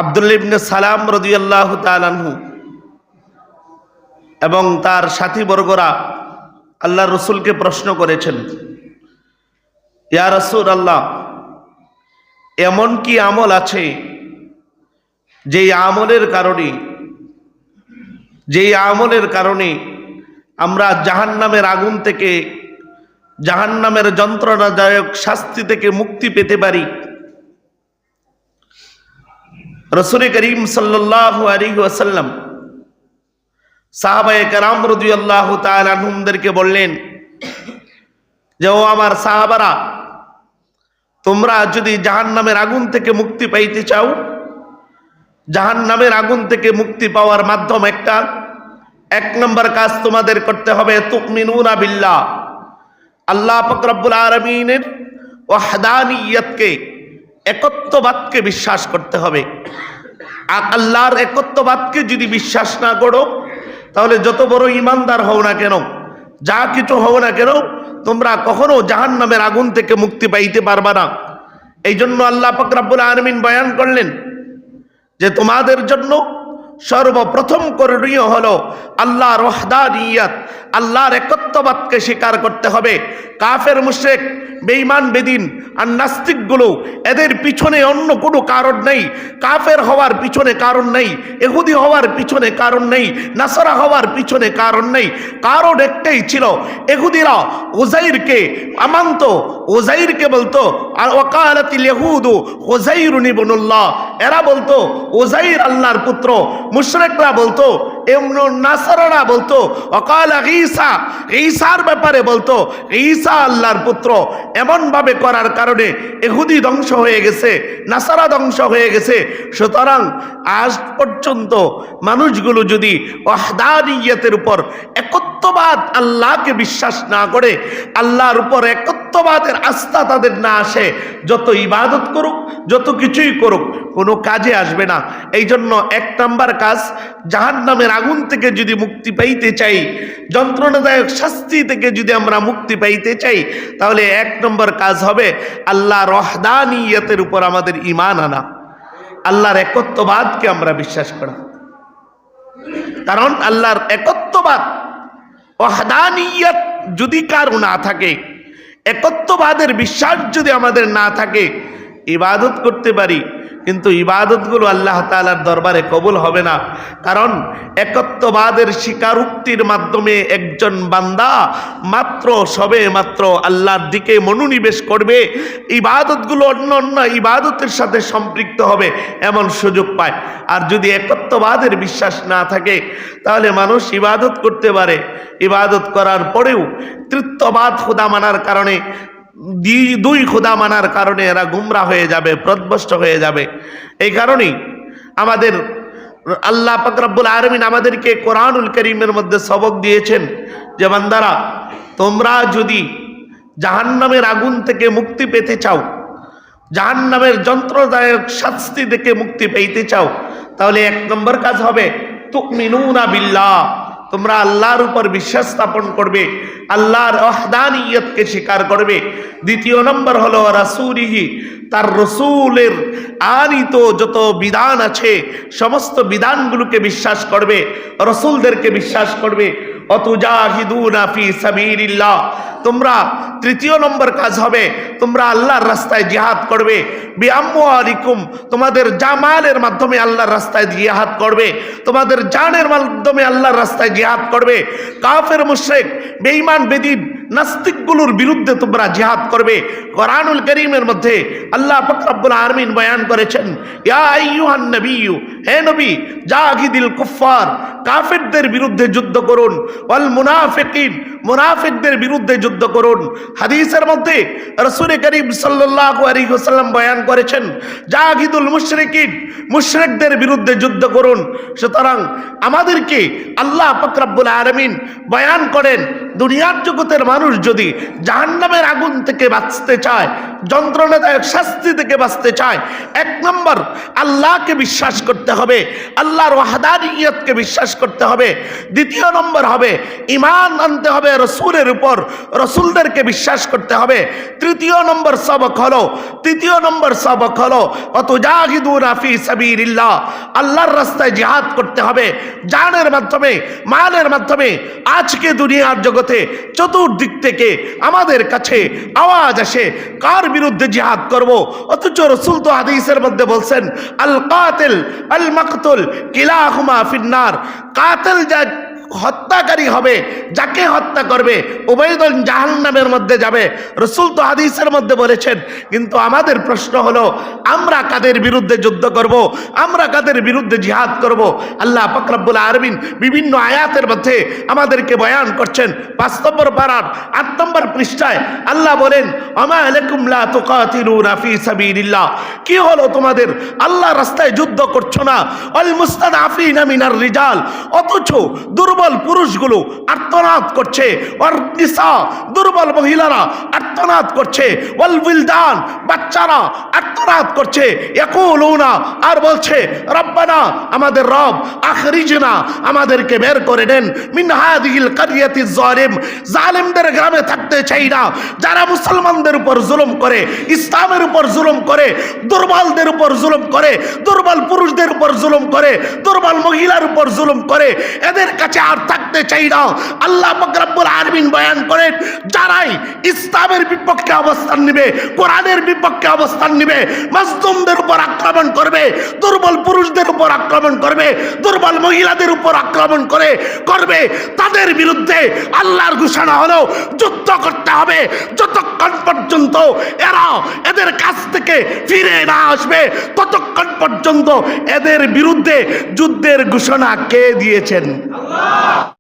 আব্দুল্লাহ ইবনে সালাম রাদিয়াল্লাহু তাআলা আনহু এবং তার সাথীবর্গরা আল্লাহর রাসূলকে প্রশ্ন করেছেন, ইয়া রাসূলুল্লাহ, এমন কি আমল আছে যেই আমলের কারণে আমরা জাহান্নামের আগুন থেকে, জাহান্নামের যন্ত্রণাদায়ক শাস্তি থেকে মুক্তি পেতে পারি? রাসূল করিম সাল্লাল্লাহু আলাইহি ওয়াসাল্লাম সাহাবায়ে কেরাম রাদিয়াল্লাহু তাআলা আনহুমদেরকে বললেন যে, ও আমার সাহাবারা, তোমরা যদি জাহান্নামের আগুন থেকে মুক্তি পাইতে চাও, জাহান্নামের আগুন থেকে মুক্তি পাওয়ার মাধ্যম এক নম্বর কাজ তোমাদের করতে হবে, তুমিনুনা বিল্লাহ, আল্লাহ পাক রব্বুল আলামিনের ওয়াহদানিয়তকে, একত্ববাদকে বিশ্বাস করতে হবে। আল্লাহর একত্ববাদকে যদি বিশ্বাস না করো, তাহলে যত বড় ইমানদার হও না কেন, যা কিছু হও না কেন, তোমরা কখনো জাহান্নামের আগুন থেকে মুক্তি পাইতে পারবা না। এই জন্য আল্লাহ পাক রব্বুল আলামিন বয়ান করলেন যে তোমাদের জন্য সর্বপ্রথম করণীয় হলো আল্লাহর ওয়াহদানিয়ত, আল্লাহর একত্ববাদকে স্বীকার করতে হবে। কাফের মুশরিক, বেঈমান, বেদিন আর নাস্তিকগুলো, এদের পিছনে অন্য কোনো কারণ নেই। কাফের হওয়ার পিছনে কারণ নেই, ইহুদি হওয়ার পিছনে কারণ নেই, নাসারা হওয়ার পিছনে কারণ নেই। কারণ একটাই ছিল, ইহুদিরা উযাইরকে মানত, উযাইরকে বলতো আর ওয়াকালাতিল ইহুদু উযাইরুন ইবনুল্লাহ, এরা বলতো উযাইর আল্লাহর পুত্র। মুশরিকরা বলতো, নাসারারা বলতো ওয়াকালা ঈসা, ঈসার ব্যাপারে বলতো ঈসা আল্লাহর পুত্র। এমন ভাবে করার কারণে ইহুদি ধ্বংস হয়ে গেছে, নাসারা ধ্বংস হয়ে গেছে। সুতরাং আজ পর্যন্ত মানুষগুলো যদি ওয়াহদানিয়তের উপর, একত্ববাদ, আল্লাহকে বিশ্বাস না করে, আল্লাহর উপর একত্ববাদের আস্থা তাদের না আসে, যত ইবাদত করুক, যত কিছুই করুক, কোনো কাজে আসবে না। এই জন্য এক নাম্বার কাজ, জাহান্নামের আগুন থেকে যদি মুক্তি পাইতে চাই, যন্ত্রণাদায়ক শাস্তি থেকে যদি আমরা মুক্তি পাইতে চাই, তাহলে এক নম্বর কাজ হবে আল্লাহর ওয়াহদানিয়তের উপর আমাদের ঈমান আনা, আল্লাহর একত্ববাদকে আমরা বিশ্বাস করা। কারণ আল্লাহর একত্ববাদ, ওয়াহদানিয়ত যদি কারো না থাকে, একত্ববাদের বিশ্বাস যদি আমাদের না থাকে, ইবাদত করতে পারি কিন্তু ইবাদতগুলো আল্লাহ তাআলার দরবারে কবুল হবে না। কারণ একত্ববাদের স্বীকারোক্তির মাধ্যমে একজন বান্দা সবে মাত্র আল্লাহর দিকে মনোনিবেশ করবে, ইবাদতগুলো অন্য অন্য ইবাদতের সাথে সম্পৃক্ত হবে, এমন সুযোগ পায়। আর যদি একত্ববাদের বিশ্বাস না থাকে, তাহলে মানুষ ইবাদত করতে পারে, ইবাদত করার পরেও তৃতীয়বাদ খোদা মানার কারণে, দুই খোদা মানার কারণে এরা গুমরা হয়ে যাবে, পথভ্রষ্ট হয়ে যাবে। এই কারণেই আমাদের আল্লাহ পাক রব্বুল আলামিন আমাদেরকে কোরআনুল কারীমের মধ্যে সবক দিয়েছেন যে, বান্দারা, তোমরা যদি জাহান্নামের আগুন থেকে মুক্তি পেতে চাও, জাহান্নামের যন্ত্রণাদায়ক শাস্তি থেকে মুক্তি পেতে চাও, তাহলে এক নম্বর কাজ হবে তুমিনুনা বিল্লাহ, তোমরা আল্লাহর উপর বিশ্বাস স্থাপন করবে, আল্লাহর ওয়াহদানিয়তকে স্বীকার করবে। দ্বিতীয় নম্বর হলো রাসূলিহি, তার রসুলের আনিত যত বিধান আছে সমস্ত বিধানগুলোকে বিশ্বাস করবে, রসুলদেরকে বিশ্বাস করবে। অতুজাহিদুনা ফি সাবিলিল্লাহ, তোমরা তৃতীয় নম্বর কাজ হবে তোমরা আল্লাহর রাস্তায় জিহাদ করবে। বিআমওয়ালিকুম, তোমাদের জামালের মাধ্যমে আল্লাহর রাস্তায় জিহাদ করবে, তোমাদের জানের মাধ্যমে আল্লাহর রাস্তায় জিহাদ করবে। কাফের মুশরিক, বেঈমান, বেদিন, নাস্তিকগুলোর বিরুদ্ধে তোমরা জিহাদ করবে। কোরআনুল কারীমের মধ্যে আল্লাহ পাক রব্বুল আলামিন বয়ান করেছেন, ইয়া আইয়ুহান নবিয়্যু, হে নবী, জাহিদিল কুফার, কাফেরদের বিরুদ্ধে যুদ্ধ করুন, ওয়াল মুনাফিকিন, মুনাফিকদের বিরুদ্ধে যুদ্ধ করুন। হাদিসের মধ্যে রাসূল করিম সাল্লাল্লাহু আলাইহি ওয়াসাল্লাম বয়ান করেছেন, জাহিদুল মুশরিকিন, মুশরিকদের বিরুদ্ধে যুদ্ধ করুন। সুতরাং আমাদেরকে আল্লাহ পাক রব্বুল আলামিন বয়ান করেন, দুনিয়ার জগতের মানুষ যদি জাহান্নামের আগুন থেকে বাঁচতে চায়, যন্ত্রণাদায়ক শাস্তি থেকে বাঁচতে চায়, এক নম্বর আল্লাহকে বিশ্বাস করতে হবে, আল্লাহর ওয়াহদানিয়তকে বিশ্বাস করতে হবে। দ্বিতীয় নম্বর হবে ঈমান আনতে হবে রাসূলের উপর, রাসূলদেরকে বিশ্বাস করতে হবে। তৃতীয় নম্বর সবক হলো ওয়াতুজাহিদুনা ফি সাবিলিল্লাহ, আল্লাহর রাস্তায় জিহাদ করতে হবে জানের মাধ্যমে, মালের মাধ্যমে। আজকে দুনিয়ার জগতে চতুর্দিক থেকে আমাদের কাছে আওয়াজ আসে কার বিরুদ্ধে জিহাদ করব, অথচ রাসূল তো হাদিসের মধ্যে বলছেন আল কাতিল আল মাকতুল কিলাহুমা ফিন্নার, কাতিল যা হত্যাকারী হবে, যাকে হত্যা করবে উভয়জন জাহান্নামের মধ্যে যাবে। রাসূল তো হাদিসের মধ্যে বলেছেন। কিন্তু আমাদের প্রশ্ন হলো আমরা কাদের বিরুদ্ধে যুদ্ধ করব, আমরা কাদের বিরুদ্ধে জিহাদ করব? আল্লাহ পাক রব্বুল আলামিন বিভিন্ন আয়াতের মধ্যে আমাদেরকে বয়ান করছেন। 5 নম্বর পারার 8 নম্বর পৃষ্ঠায় আল্লাহ বলেন আমা আলাইকুম লা তুকাতিলুনা ফি সাবিলিল্লাহ, কি হলো তোমাদের আল্লাহ রাস্তায় যুদ্ধ করছো না? আল মুস্তাদআফিনা মিনার রিজাল, অথচ দুর্বল পুরুষগুলো আর্তনাদ করছে, আর নিসা দুর্বল মহিলারা আর্তনাদ করছে, ওয়াল উইলদান বাচ্চারা আর্তনাদ করছে, ইয়াকুলুনা আর বলছে রব্বানা আমাদের রব আখরিজনা আমাদেরকে বের করে দেন মিন হাদিহিল কারিয়াতিজ জালিম, জালিমদের গ্রামে থাকতে চাই না, যারা মুসলমানদের উপর জুলুম করে, ইসলামের উপর জুলুম করে, দুর্বলদের উপর জুলুম করে, দুর্বল পুরুষদের উপর জুলুম করে, দুর্বল মহিলার উপর জুলুম করে, এদের কাছে আর থাকতে চাই না। আল্লাহ পাক রব্বুল আলামিন বয়ান করেন যারাই ইসলামের বিপক্ষে অবস্থান নেবে, কোরআনের বিপক্ষে অবস্থান নেবে, মাজলুমদের উপর আক্রমণ করবে, দুর্বল পুরুষদের উপর আক্রমণ করবে, দুর্বল মহিলাদের উপর আক্রমণ করবে, তাদের বিরুদ্ধে আল্লাহর ঘোষণা হলো যুদ্ধ করতে হবে যতক্ষণ পর্যন্ত এরা এদের কাছ থেকে ফিরে না আসবে, ততক্ষণ পর্যন্ত এদের বিরুদ্ধে যুদ্ধের ঘোষণা কে দিয়েছেন? আল্লাহ।